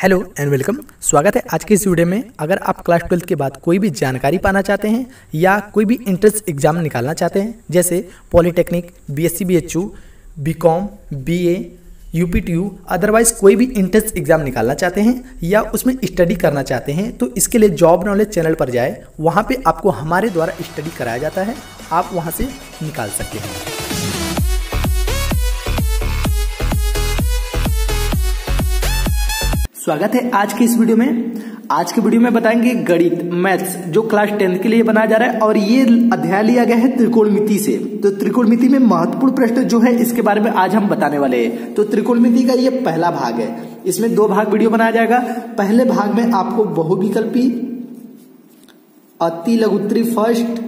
Hello and welcome. स्वागत है आज के इस वीडियो में। अगर आप क्लास 12 के बाद कोई भी जानकारी पाना चाहते हैं या कोई भी एंट्रेंस एग्जाम निकालना चाहते हैं, जैसे polytechnic, BSc BHU, BCom, BA, UPTU, otherwise कोई भी एंट्रेंस एग्जाम निकालना चाहते हैं या उसमें स्टडी करना चाहते हैं, तो इसके लिए जॉब नॉलेज चैनल पर जाए। वहाँ पे आपको हमारे द्वारा स्टडी कराया जाता है, आप वहाँ से निकाल सकते हैं। स्वागत है आज की इस वीडियो में। आज के वीडियो में बताएंगे गणित मैथ्स जो क्लास 10 के लिए बनाया जा रहा है, और ये अध्याय लिया गया है त्रिकोणमिति से। तो त्रिकोणमिति में महत्वपूर्ण प्रश्न जो है इसके बारे में आज हम बताने वाले हैं। तो त्रिकोणमिति का ये पहला भाग है, इसमें 2 भाग वीडियो बनाया जाएगा। पहले भाग में आपको बहुविकल्पी, अतिलघुत्तरी फर्स्ट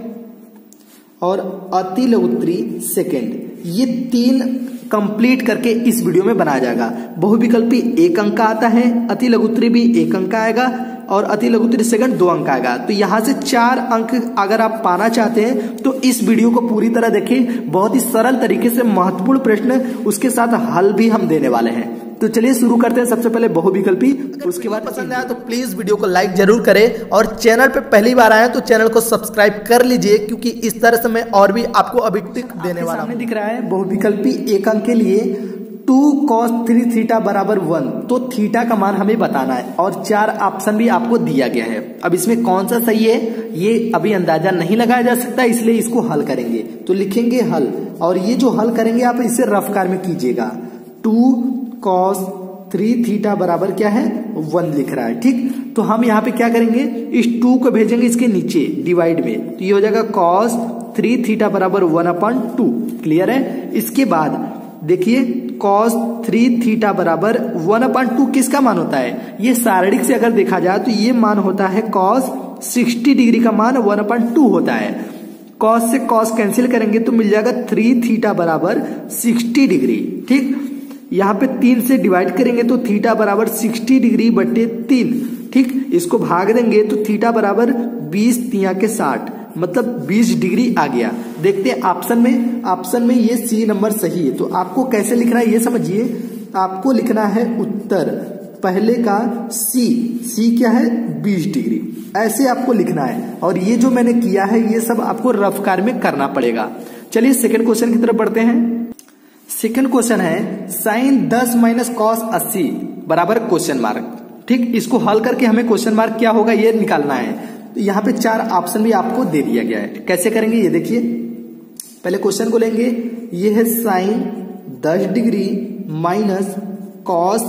और अतिलघुत्तरी सेकेंड, ये 3 कंप्लीट करके इस वीडियो में बनाया जाएगा। बहुविकल्पी 1 अंक का आता है, अतिलघुत्तरी भी 1 अंक का आएगा और अतिलघुत्तरी सेकंड 2 अंक का आएगा। तो यहाँ से 4 अंक अगर आप पाना चाहते हैं तो इस वीडियो को पूरी तरह देखें। बहुत ही सरल तरीके से महत्वपूर्ण प्रश्न, उसके साथ हल भी हम देने वाले हैं। तो चलिए शुरू करते हैं। सबसे पहले बहुविकल्पी, उसके बाद पसंद आया तो प्लीज वीडियो को लाइक जरूर करें, और चैनल पे पहली बार आए तो चैनल को सब्सक्राइब कर लीजिए, क्योंकि इस तरह से मैं और भी आपको अभी तक देने वाला हूं। दिख रहा है बहुविकल्पी 1 अंक के लिए 2 cos 3 थीटा बराबर 1, तो थीटा का मान हमें बताना है और 4 ऑप्शन भी आपको दिया गया है। अब इसमें कौन सा सही है ये अभी अंदाजा नहीं लगाया जा सकता, इसलिए इसको हल करेंगे। तो लिखेंगे हल, और ये जो हल करेंगे आप इसे रफ कार में कीजिएगा। 2 cos 3 थीटा बराबर क्या है 1 लिख रहा है, ठीक। तो हम यहाँ पे क्या करेंगे, इस 2 को भेजेंगे इसके नीचे डिवाइड में, तो ये हो जाएगा cos 3 थीटा बराबर 1/2। क्लियर है। इसके बाद देखिए cos 3 थीटा बराबर 1/2 किसका मान होता है, ये सारणिक से अगर देखा जाए तो ये मान होता है cos 60 डिग्री का मान 1/2 होता है। cos से cos कैंसिल करेंगे तो मिल जाएगा 3 थीटा बराबर 60 डिग्री, ठीक। यहाँ पे 3 से डिवाइड करेंगे तो थीटा बराबर 60 डिग्री बटे 3, ठीक। इसको भाग देंगे तो थीटा बराबर 20 तिया के 60, मतलब 20 डिग्री आ गया। देखते हैं ऑप्शन में ये सी नंबर सही है। तो आपको कैसे लिखना है ये समझिए। आपको लिखना है उत्तर पहले का सी क्या है 20 डिग्री, ऐसे आपको लिखना है। और ये जो मैंने किया है ये सब आपको रफ कार में करना पड़ेगा। चलिए सेकंड क्वेश्चन की तरफ बढ़ते हैं। सेकंड क्वेश्चन है साइन 10 माइनस कॉस 80 बराबर क्वेश्चन मार्क, ठीक। इसको हल करके हमें क्वेश्चन मार्क क्या होगा ये निकालना है। तो यहाँ पे 4 ऑप्शन भी आपको दे दिया गया है। कैसे करेंगे ये देखिए। पहले क्वेश्चन को लेंगे, ये है sine 10 degree minus cos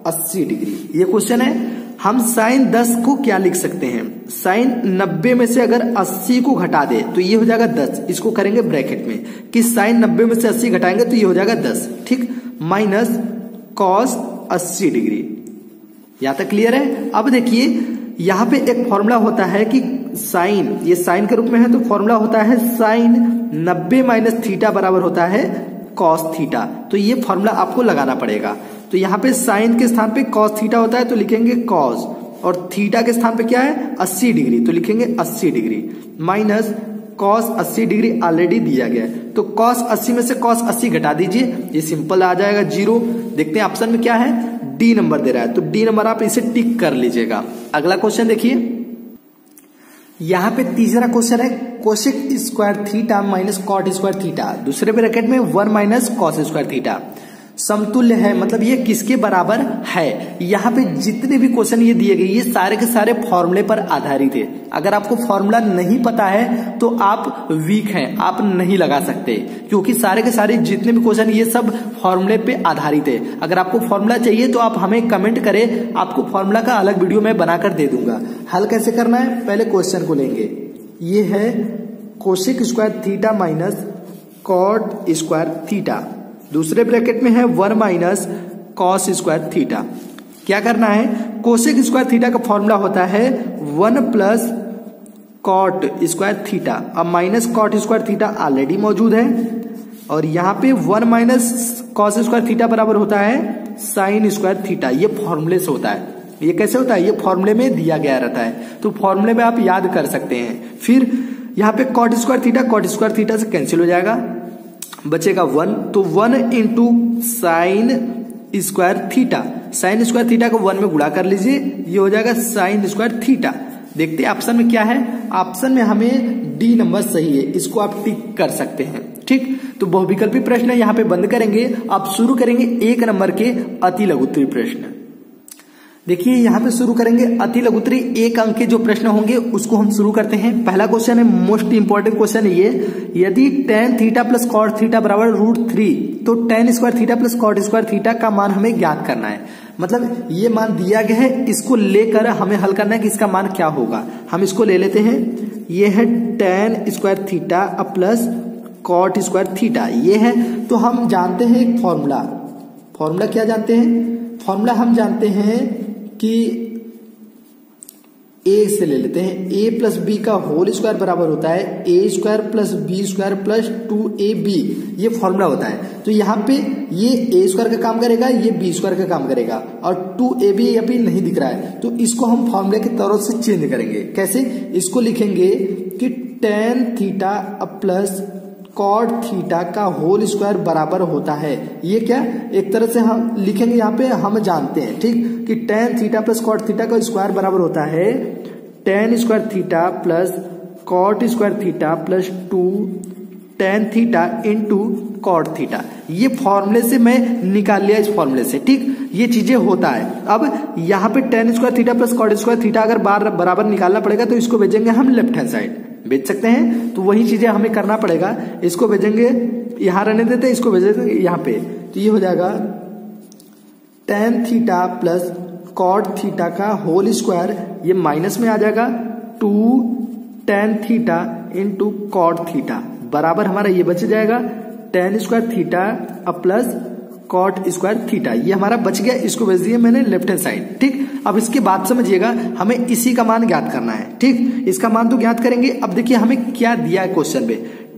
80 degree, ये क्वेश्चन है। हम साइन 10 को क्या लिख सकते हैं, साइन 90 में से अगर 80 को घटा दे तो ये हो जाएगा 10। इसको करेंगे ब्रैकेट में कि साइन 90 में से 80 घटाएंगे तो ये हो जाएगा 10, ठीक। माइनस कॉस 80 डिग्री, यहां तक क्लियर है। अब देखिए यहाँ पे एक फॉर्मूला होता है कि साइन, ये साइन के रूप में है तो फॉर्मूला होता है साइन 90 माइनस थीटा बराबर होता है कॉस थीटा। तो ये फॉर्मूला आपको लगाना पड़ेगा। तो यहाँ पे साइन के स्थान पे कॉस थीटा होता है तो लिखेंगे कॉस, और थीटा के स्थान पे क्या है 80 डिग्री, तो लिखेंगे 80 degree minus cos 80 degree already दिया गया है। तो कॉस 80 में से कॉस 80 घटा दीजिए, ये सिंपल आ जाएगा 0। देखते हैं ऑप्शन में क्या है, डी नंबर दे रहा है, तो डी नंबर आप इसे टिक कर लीजिएगा। अगला क्वेश्चन देखिए। यहाँ पे तीसरा क्वेश्चन है cosec square theta minus cot square theta, दूसरे ब्रैकेट में 1 माइनस कॉस स्क्वायर थीटा समतुल्य है, मतलब ये किसके बराबर है। यहाँ पे जितने भी क्वेश्चन ये दिए गए ये सारे के सारे फॉर्मूले पर आधारित है। अगर आपको फॉर्मूला नहीं पता है तो आप वीक हैं, आप नहीं लगा सकते, क्योंकि सारे के सारे जितने भी क्वेश्चन ये सब फॉर्मूले पे आधारित है। अगर आपको फॉर्मूला चाहिए तो आप हमें कमेंट करें, आपको फॉर्मूला का अलग वीडियो मैं बनाकर दे दूंगा। हल कैसे करना है, पहले क्वेश्चन को लेंगे। ये है cosec square theta minus cot square theta, दूसरे ब्रैकेट में है 1 माइनस कॉस स्क्वायर थीटा। क्या करना है, कोसेक स्क्वायर थीटा का फॉर्मूला होता है 1 प्लस कॉट स्क्वायर थीटा। अब minus cot square theta already मौजूद है, और यहाँ पे 1 माइनस कॉस स्क्वायर थीटा बराबर होता है साइन स्क्वायर थीटा। ये फॉर्मूले से होता है। ये कैसे होता है, ये फॉर्मूले में दिया गया रहता है, तो फॉर्मूले में आप याद कर सकते हैं। फिर यहाँ पे कॉट स्क्वायर थीटा से कैंसिल हो जाएगा, बचेगा 1, तो 1 into sine square theta, sign square theta को 1 में गुणा कर लीजिए, ये हो जाएगा साइन स्क्वायर थीटा। देखते हैं ऑप्शन में क्या है। ऑप्शन में हमें डी नंबर सही है, इसको आप टिक कर सकते हैं। ठीक, तो बहुविकल्पी प्रश्न यहाँ पे बंद करेंगे। आप शुरू करेंगे 1 नंबर के अति लघुत्तरी प्रश्न। देखिए यहाँ पे शुरू करेंगे अति लघुत्तरी 1 अंक के जो प्रश्न होंगे उसको हम शुरू करते हैं। पहला क्वेश्चन है, मोस्ट इंपॉर्टेंट क्वेश्चन है ये। यदि tan theta plus cot theta बराबर √3, तो tan square theta plus cot square theta का मान हमें ज्ञात करना है। मतलब ये मान दिया गया है, इसको लेकर हमें हल करना है कि इसका मान क्या होगा। हम इसको ले लेते हैं, ये है tan square theta plus cot square theta, ये है। तो हम जानते हैं एक फॉर्मूला क्या जानते हैं? फॉर्मूला हम जानते हैं कि a से ले लेते हैं, a प्लस बी का होल स्क्वायर बराबर होता है a square plus b square plus 2ab, ये फॉर्मूला होता है। तो यहाँ पे ये a स्क्वायर का काम करेगा, ये b स्क्वायर का काम करेगा, और 2ab अभी नहीं दिख रहा है, तो इसको हम फॉर्मूले के तौर से चेंज करेंगे। कैसे? इसको लिखेंगे कि tan theta plus cot theta का होल स्क्वायर बराबर होता है, ये क्या एक तरह से हम लिखेंगे यहाँ पे, हम जानते हैं ठीक कि tan theta plus cot theta का स्क्वायर बराबर होता है tan square theta plus cot square theta plus 2 tan theta into cot theta. ये फॉर्मूले से मैं निकाल लिया, इस फॉर्मूले से। ठीक, ये चीजें होता है। अब यहाँ पे tan square theta plus cot square theta अगर बार बराबर निकालना पड़ेगा तो इसको भेजेंगे हम लेफ्ट हैंड साइड, भेज सकते हैं। तो वही चीजें हमें करना पड़ेगा, इसको भेजेंगे यहां रहने देते हैं, इसको भेजेंगे यहाँ पे। तो ये हो जाएगा tan theta plus cot theta का होल स्क्वायर, ये माइनस में आ जाएगा 2 tan theta into cot theta बराबर हमारा ये बच जाएगा tan square theta plus cot square theta, ये हमारा बच गया। इसको भेज दिया मैंने लेफ्ट हैंड साइड। ठीक, अब इसके बाद समझिएगा, हमें इसी का मान ज्ञात करना है। ठीक, इसका मान तो ज्ञात करेंगे। अब देखिए हमें क्या दिया है क्वेश्चन में,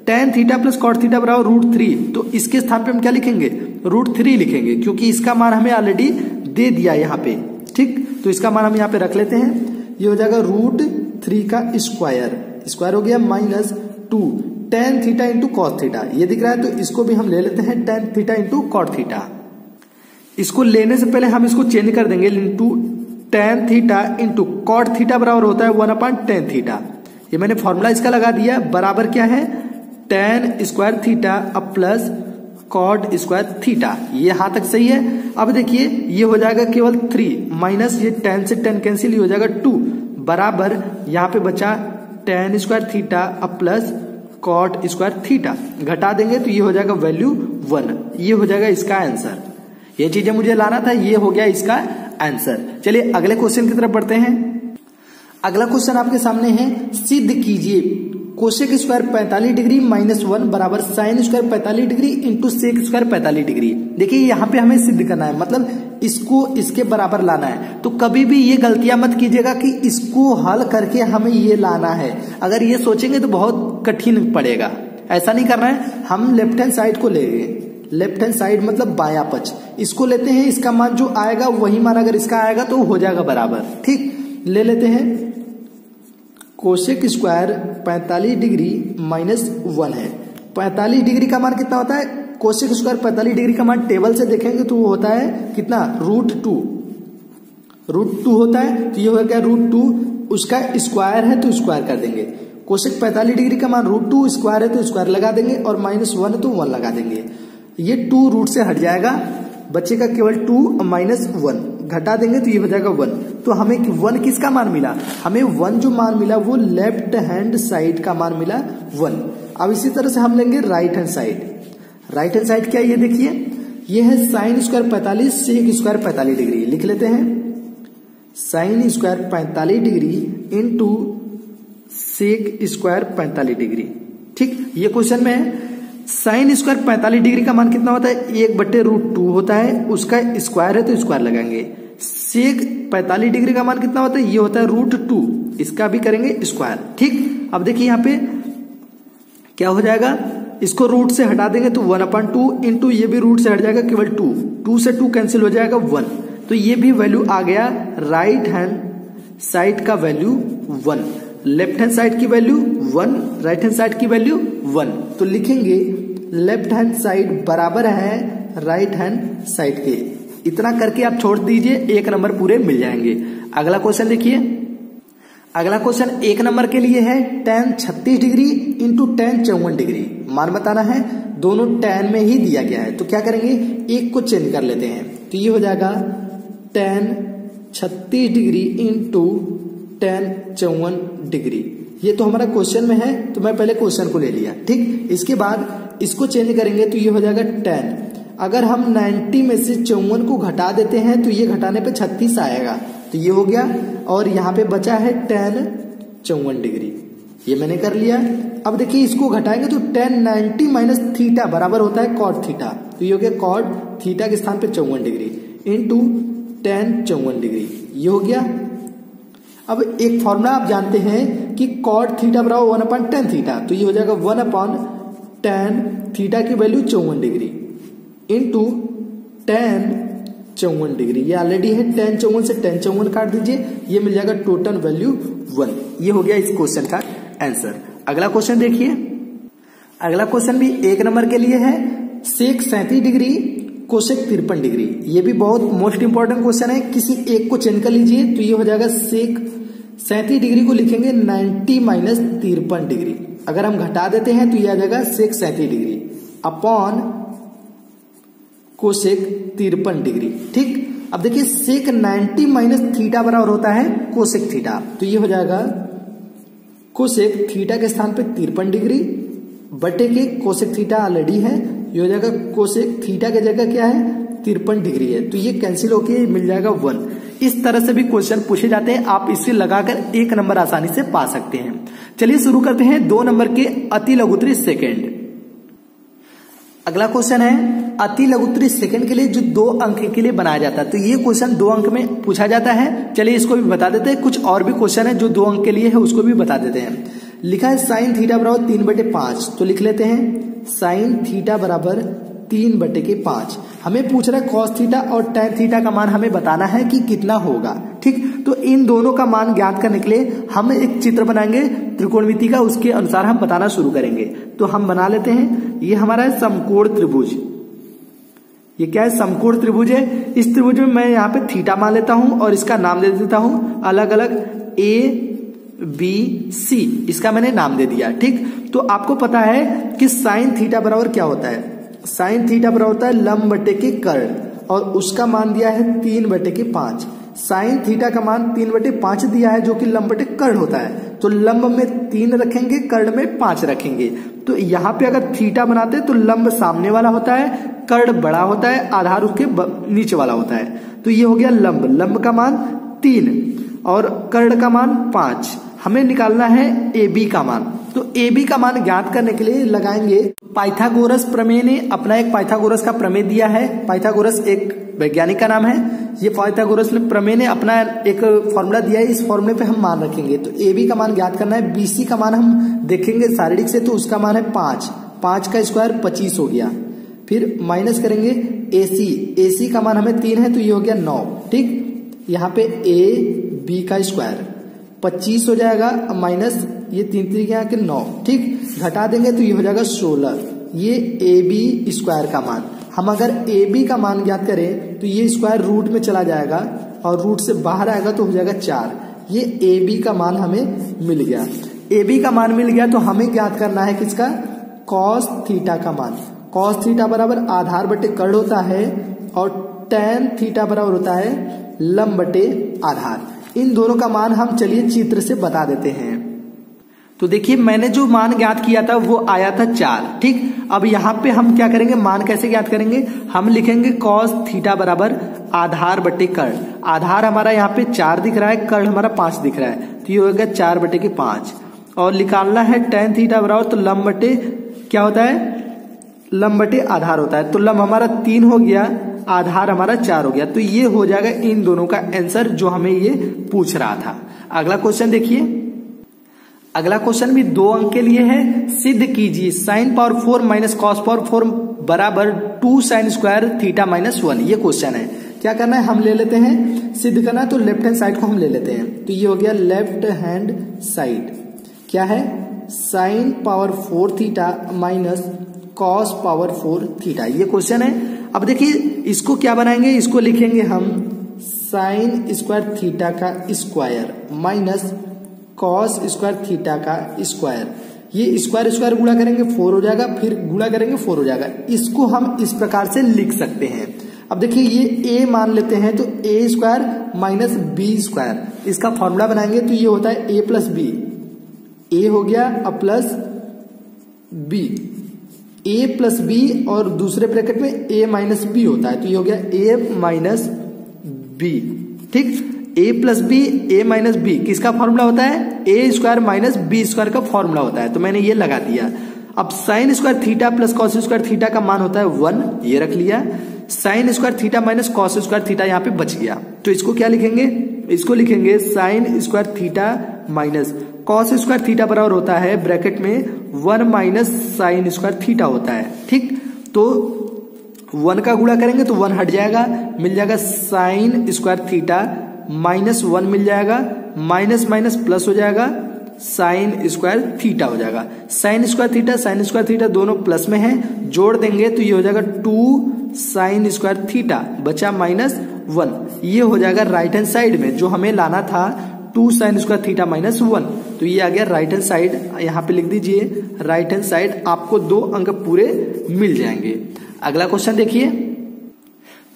tan theta plus cot theta बराबर √3, तो इसके स्थान पे हम क्या लिखेंगे? √3 लिखेंगे, क्योंकि इसका मान हमें ऑलरेडी दे दिया यहाँ पे। ठीक, तो इसका मान हम यहाँ पे रख लेते हैं, ये हो जाएगा √3 का स्क्वायर हो गया minus 2 tan theta into cos theta, ये दिख रहा है। तो इसको भी हम ले लेते हैं tan theta into cot theta. इसको लेने से पहले हम इसको चेंज कर देंगे into tan theta into cot theta बराबर होता है 1/tan थीटा। ये मैंने फॉर्मूला इसका लगा दिया, बराबर क्या है tan square theta plus cot square theta. ये यहां तक सही है। अब देखिए ये हो जाएगा केवल 3 माइनस ये tan से tan कैंसिल, ये हो जाएगा 2 बराबर यहाँ पे बचा tan square theta plus cot square theta, घटा देंगे तो ये हो जाएगा वैल्यू 1, ये हो जाएगा इसका आंसर। ये चीजें मुझे लाना था, ये हो गया इसका आंसर। चलिए अगले क्वेश्चन की तरफ बढ़ते हैं। अगला क्वेश्चन आपके सामने है, सिद्ध कीजिए कोसेक स्क्वायर 45 डिग्री -1 बराबर sine square 45 degree into sec square 45 degree. देखिए यहाँ पे हमें सिद्ध करना है, मतलब इसको इसके बराबर लाना है। तो कभी भी ये गलतियां मत कीजिएगा कि इसको हल करके हमें ये लाना है। अगर ये सोचेंगे तो बहुत कठिन पड़ेगा, ऐसा नहीं करना है। हम लेफ्ट हैंड साइड को लेंगे, लेफ्ट हैंड साइड मतलब बायां पक्ष, इसको लेते हैं। इसका मान जो आएगा वही मान अगर इसका आएगा तो हो जाएगा बराबर। ठीक, ले लेते हैं कोसेक स्क्वायर 45 डिग्री -1 है। 45 डिग्री का मान कितना होता है? कोसेक स्क्वायर 45 डिग्री का मान टेबल से देखेंगे तो वो होता है कितना? √2 होता है। तो ये हो गया √2, उसका स्क्वायर है तो स्क्वायर कर देंगे। कोसेक 45 डिग्री का मान √2, स्क्वायर है तो स्क्वायर लगा देंगे, और -1 है तो 1 लगा देंगे। ये 2 रूट से हट जाएगा, बचेगा केवल 2 -1, घटा देंगे तो ये हो जाएगा 1। तो हमें 1 किसका मान मिला? हमें 1 जो मान मिला वो लेफ्ट हैंड साइड का मान मिला 1। अब इसी तरह से हम लेंगे right hand side. Right hand side क्या है ये देखिए, ये है sine square 45 sec square 45 degree. लिख लेते हैं sine square 45 degree into sec square 45 degree. ठीक, ये क्वेश्चन में है। साइन स्क्वायर 45 डिग्री का मान कितना होता है? 1/√2 होता है, उसका स्क्वायर है तो स्क्वायर लगाएंगे। सेक 45 डिग्री का मान कितना होता है? ये होता है √2, इसका भी करेंगे स्क्वायर। ठीक, अब देखिए यहाँ पे क्या हो जाएगा, इसको रूट से हटा देंगे तो 1/2 इंटू ये भी रूट से हट जाएगा, केवल 2 से 2 कैंसिल हो जाएगा 1। तो ये भी वैल्यू आ गया राइट हैंड साइड का वैल्यू 1, लेफ्ट हैंड साइड की वैल्यू 1, राइट हैंड साइड की वैल्यू 1। तो लिखेंगे लेफ्ट हैंड साइड बराबर है राइट हैंड साइड के। इतना करके आप छोड़ दीजिए, 1 नंबर पूरे मिल जाएंगे। अगला क्वेश्चन देखिए। अगला क्वेश्चन 1 नंबर के लिए है tan 36 degree into tan 54 degree. मान बताना है, दोनों tan में ही दिया गया है, तो क्या करेंगे, एक को चेंज कर लेते हैं। तो ये हो जाएगा tan 36 degree into tan 54 degree. ये तो हमारा क्वेश्चन में है, तो मैं पहले क्वेश्चन को ले लिया, ठीक। इसके बाद इसको चेंज करेंगे तो ये हो जाएगा tan। अगर हम 90 में से 54 को घटा देते हैं तो ये घटाने पे 36 आएगा, तो ये हो गया। और यहाँ पे बचा है tan 54 डिग्री, ये मैंने कर लिया। अब देखिए इसको घटाएंगे तो tan 90 माइनस थीटा बराबर होता है cot थीटा, तो ये हो गया cot थीटा के स्थान पे 54 डिग्री इंटू tan 54 डिग्री, ये हो गया। अब एक फॉर्मूला आप जानते हैं कि cot थीटा बराबर 1/tan थीटा, तो ये हो जाएगा 1/tan थीटा की value 54 degree into tan 54 degree. ये ऑलरेडी है, tan 54 से tan 54 काट दीजिए, ये मिल जाएगा टोटल वैल्यू 1। ये हो गया इस क्वेश्चन का आंसर। अगला क्वेश्चन देखिए। अगला क्वेश्चन भी 1 नंबर के लिए है, सेक 37 डिग्री कोसेक 53 डिग्री। ये भी बहुत मोस्ट इंपॉर्टेंट क्वेश्चन है, किसी एक को चेंज कर लीजिए, तो ये हो जाएगा सेक 37 डिग्री को लिखेंगे 90 माइनस 53 डिग्री। अगर हम घटा देते हैं तो ये आ जाएगा सेक 37 डिग्री अपॉन कोसेक 53 डिग्री, ठीक। अब देखिए सेक 90 माइनस थीटा बराबर होता है कोसेक थीटा, तो ये हो जाएगा कोसेक थीटा के स्थान पे 53 डिग्री बटे के कोसेक थीटा ऑलरेडी है, ये हो जाएगा कोसेक थीटा की जगह क्या है 53 डिग्री है, तो ये कैंसिल होके मिल जाएगा 1। इस तरह से भी क्वेश्चन पूछे जाते हैं, आप इसे लगाकर 1 नंबर आसानी से पा सकते हैं। चलिए शुरू करते हैं 2 नंबर के अति लघुत्तरी सेकेंड। अगला क्वेश्चन है अति लघुत्तरी सेकंड के लिए जो 2 अंक के लिए बनाया जाता है, तो ये क्वेश्चन 2 अंक में पूछा जाता है। चलिए इसको भी बता देते हैं। कुछ और भी क्वेश्चन है जो 2 अंक के लिए है, उसको भी बता देते हैं। लिखा है साइन थीटा बराबर 3/5, तो लिख लेते हैं साइन थीटा बराबर 3/5। हमें पूछ रहा है कॉस थीटा और टैन थीटा का मान हमें बताना है कि कितना होगा, ठीक। तो इन दोनों का मान ज्ञात करने के लिए हम एक चित्र बनाएंगे त्रिकोणमिति का, उसके अनुसार हम बताना शुरू करेंगे। तो हम बना लेते हैं, ये हमारा है समकोण त्रिभुज। ये क्या है, समकोण त्रिभुज है। इस त्रिभुज में मैं यहाँ पे थीटा मान लेता हूं और इसका नाम दे देता हूं अलग अलग ABC, इसका मैंने नाम दे दिया, ठीक। तो आपको पता है कि साइन थीटा बराबर क्या होता है, साइन थीटा बराबर होता है लंब बटे के कर्ण, और उसका मान दिया है 3/5। साइन थीटा का मान 3/5 दिया है जो कि लंब बटे कर्ण होता है, तो लंब में 3 रखेंगे, कर्ण में 5 रखेंगे। तो यहाँ पे अगर थीटा बनाते तो लंब सामने वाला होता है, कर्ण बड़ा होता है, आधार उसके नीचे वाला होता है। तो ये हो गया लंब, लंब का मान 3 और कर्ण का मान 5। हमें निकालना है AB का मान। तो AB का मान ज्ञात करने के लिए लगाएंगे पाइथागोरस प्रमेय ने अपना एक पाइथागोरस का प्रमेय दिया है। पाइथागोरस एक वैज्ञानिक का नाम है। ये पाइथागोरस प्रमेय ने अपना एक फॉर्मूला दिया है, इस फॉर्मूले पे हम मान रखेंगे। तो AB का मान ज्ञात करना है। BC का मान हम देखेंगे शारीरिक से, तो उसका मान है 5, 5 का स्क्वायर 25 हो गया। फिर माइनस करेंगे AC का मान हमें 3 है, तो ये हो गया 9, ठीक। यहाँ पे AB का स्क्वायर 25 हो जाएगा, माइनस ये 3 3 के 9, ठीक। घटा देंगे तो ये हो जाएगा 16। ये AB स्क्वायर का मान, हम अगर AB का मान ज्ञात करें तो ये स्क्वायर रूट में चला जाएगा और रूट से बाहर आएगा तो हो जाएगा 4। ये AB का मान हमें मिल गया। AB का मान मिल गया तो हमें ज्ञात करना है किसका, कॉस थीटा का मान। कॉस थीटा बराबर आधार बटे कर्ण होता है और टैन थीटा बराबर होता है लंब बटे आधार। इन दोनों का मान हम चलिए चित्र से बता देते हैं। तो देखिए मैंने जो मान ज्ञात किया था वो आया था 4, ठीक। अब यहाँ पे हम क्या करेंगे, मान कैसे ज्ञात करेंगे, हम लिखेंगे कॉस थीटा बराबर आधार बटे कर्ण। आधार हमारा यहाँ पे 4 दिख रहा है, कर्ण हमारा 5 दिख रहा है, तो ये होगा 4/5। और निकालना है टैन थीटा बराबर, तो लंब बटे क्या होता है, लंब बटे आधार होता है। तो लंब हमारा 3 हो गया, आधार हमारा 4 हो गया। तो ये हो जाएगा इन दोनों का आंसर जो हमें ये पूछ रहा था। अगला क्वेश्चन देखिए। अगला क्वेश्चन भी 2 अंक के लिए है। सिद्ध कीजिए sine power 4 minus cos power 4 बराबर 2 साइन स्क्वायर थीटा माइनस 1। ये क्वेश्चन है। क्या करना है, हम ले लेते हैं, सिद्ध करना है तो लेफ्ट हैंड साइड को हम ले लेते हैं। तो ये हो गया लेफ्ट हैंड साइड, क्या है, sine power 4 theta minus cos power 4 theta. ये क्वेश्चन है। अब देखिए इसको क्या बनाएंगे, इसको लिखेंगे हम साइन स्क्वायर थीटा का square minus cos square theta का स्क्वायर। ये स्क्वायर स्क्वायर गुणा करेंगे 4 हो जाएगा, फिर गुणा करेंगे 4 हो जाएगा। इसको हम इस प्रकार से लिख सकते हैं। अब देखिए ये a मान लेते हैं तो a square minus b square, इसका फॉर्मूला बनाएंगे तो ये होता है a प्लस बी, a हो गया अब plus b, a plus b और दूसरे ब्रैकेट में a माइनस बी होता है तो ये हो गया a माइनस बी। ठीक, a plus b a minus b किसका फॉर्मूला होता है, a square minus b square का फॉर्मूला होता है, तो मैंने ये लगा दिया। अब sine square theta plus cos square theta का मान होता है 1, ये रख लिया। Sine square theta minus cos square theta यहाँ पे बच गया, तो इसको क्या लिखेंगे, इसको लिखेंगे sign square theta minus cos square theta बराबर होता है ब्रैकेट में 1 माइनस साइन स्क्वायर थीटा होता है। ठीक, तो 1 का गुणा करेंगे तो 1 हट जाएगा, मिल जाएगा साइन स्क्वायर थीटा माइनस 1 मिल जाएगा, माइनस माइनस प्लस हो जाएगा, साइन स्क्वायर थीटा हो जाएगा। साइन स्क्वायर थीटा दोनों प्लस में है, जोड़ देंगे तो ये हो जाएगा 2 साइन स्क्वायर थीटा बचा माइनस 1, ये हो जाएगा राइट हैंड साइड में जो हमें लाना था 2 साइन स्क्वायर थीटा माइनस 1, तो ये आ गया राइट हैंड साइड। यहाँ पे लिख दीजिए राइट हैंड साइड, आपको 2 अंक पूरे मिल जाएंगे। अगला क्वेश्चन देखिए,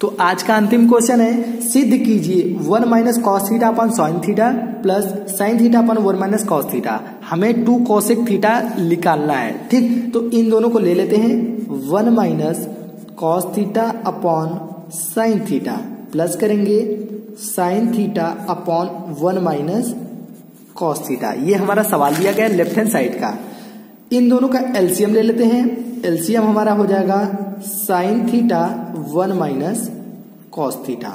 तो आज का अंतिम क्वेश्चन है, सिद्ध कीजिए 1 minus cos theta upon sine theta plus sine theta upon 1 minus cos theta, हमें 2 कोसेक थीटा निकालना है। ठीक, तो इन दोनों को ले लेते हैं 1 minus cos theta upon sine theta plus करेंगे sine theta upon 1 minus cos theta. ये हमारा सवाल दिया गया लेफ्ट हैंड साइड का। इन दोनों का एलसीएम ले लेते हैं, एलसीएम हमारा हो जाएगा sine theta 1 minus cos theta.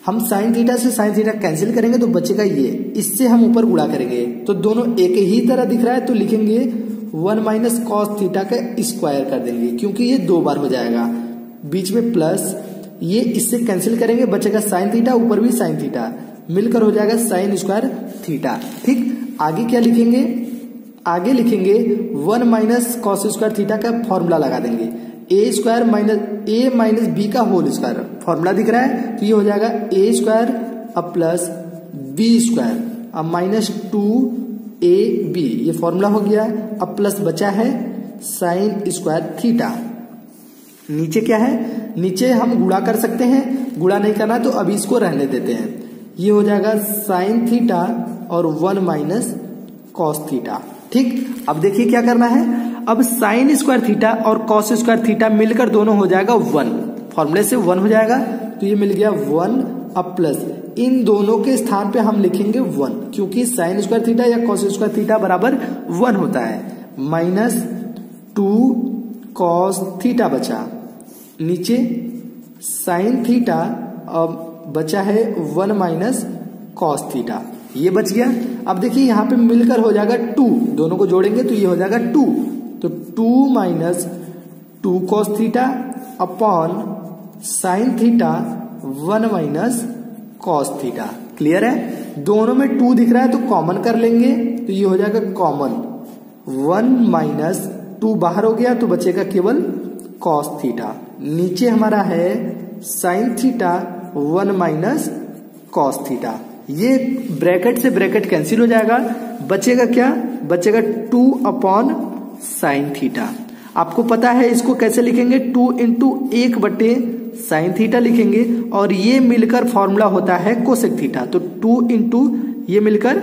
हम साइन थीटा से साइन थीटा कैंसिल करेंगे तो बचेगा ये, इससे हम ऊपर गुणा करेंगे तो दोनों एक ही तरह दिख रहा है तो लिखेंगे 1 माइनस कॉस थीटा का स्क्वायर कर देंगे क्योंकि ये 2 बार हो जाएगा, बीच में प्लस, ये इससे कैंसिल करेंगे बचेगा साइन थीटा, ऊपर भी साइन थीटा, मिलकर हो जाएगा साइन स्क्वायर थीटा। ठीक, आगे क्या लिखेंगे, आगे लिखेंगे 1 माइनस कॉस स्क्वायर थीटा का फॉर्मूला लगा देंगे, ए स्क्वायर माइनस ए माइनस बी का होल स्क्वायर, फॉर्मूला दिख रहा है तो ये हो जाएगा ए स्क्वायर अब प्लस बी स्क्वायर अब माइनस 2ab, ये फॉर्मूला हो गया। अब प्लस बचा है साइन स्क्वायर थीटा। नीचे क्या है, नीचे हम गुणा कर सकते हैं, गुणा नहीं करना तो अभी इसको रहने देते हैं, ये हो जाएगा साइन थीटा और 1 माइनस कॉस थीटा। ठीक, अब देखिए क्या करना है, अब साइन स्क्वायर थीटा और कॉस स्क्वायर थीटा मिलकर दोनों हो जाएगा 1, फॉर्मूले से 1 हो जाएगा तो ये मिल गया 1 अब प्लस इन दोनों के स्थान पे हम लिखेंगे 1 क्योंकि साइन स्क्वायर थीटा या कॉस स्क्वायर थीटा बराबर 1 होता है, माइनस 2 कॉस थीटा बचा, नीचे साइन थीटा अब बचा है 1 माइनस कॉस थीटा, ये बच गया। अब देखिए यहाँ पे मिलकर हो जाएगा 2, दोनों को जोड़ेंगे तो ये हो जाएगा 2, तो 2 minus 2 cos theta upon sine theta 1 minus cos theta. Clear है, दोनों में 2 दिख रहा है तो कॉमन कर लेंगे तो ये हो जाएगा कॉमन 1 माइनस 2 बाहर हो गया तो बचेगा केवल कॉस थीटा, नीचे हमारा है sine theta 1 minus cos theta, ये ब्रैकेट से ब्रैकेट कैंसिल हो जाएगा, बचेगा क्या, बचेगा 2 अपॉन साइन थीटा। आपको पता है इसको कैसे लिखेंगे, 2 इंटू 1 बटे साइन थीटा लिखेंगे और ये मिलकर फॉर्मूला होता है कोसेक थीटा, तो 2 इंटू ये मिलकर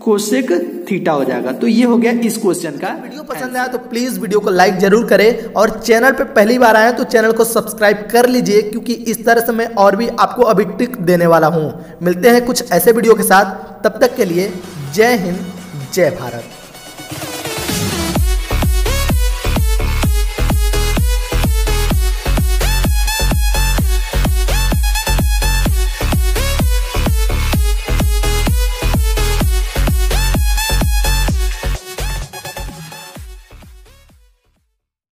कोसेक थीटा हो जाएगा। तो ये हो गया इस क्वेश्चन का। वीडियो पसंद आया तो प्लीज वीडियो को लाइक जरूर करें और चैनल पे पहली बार आए तो चैनल को सब्सक्राइब कर लीजिए क्योंकि इस तरह से मैं और भी आपको अभी टिप देने वाला हूं। मिलते हैं कुछ ऐसे वीडियो के साथ, तब तक के लिए जय हिंद जय भारत।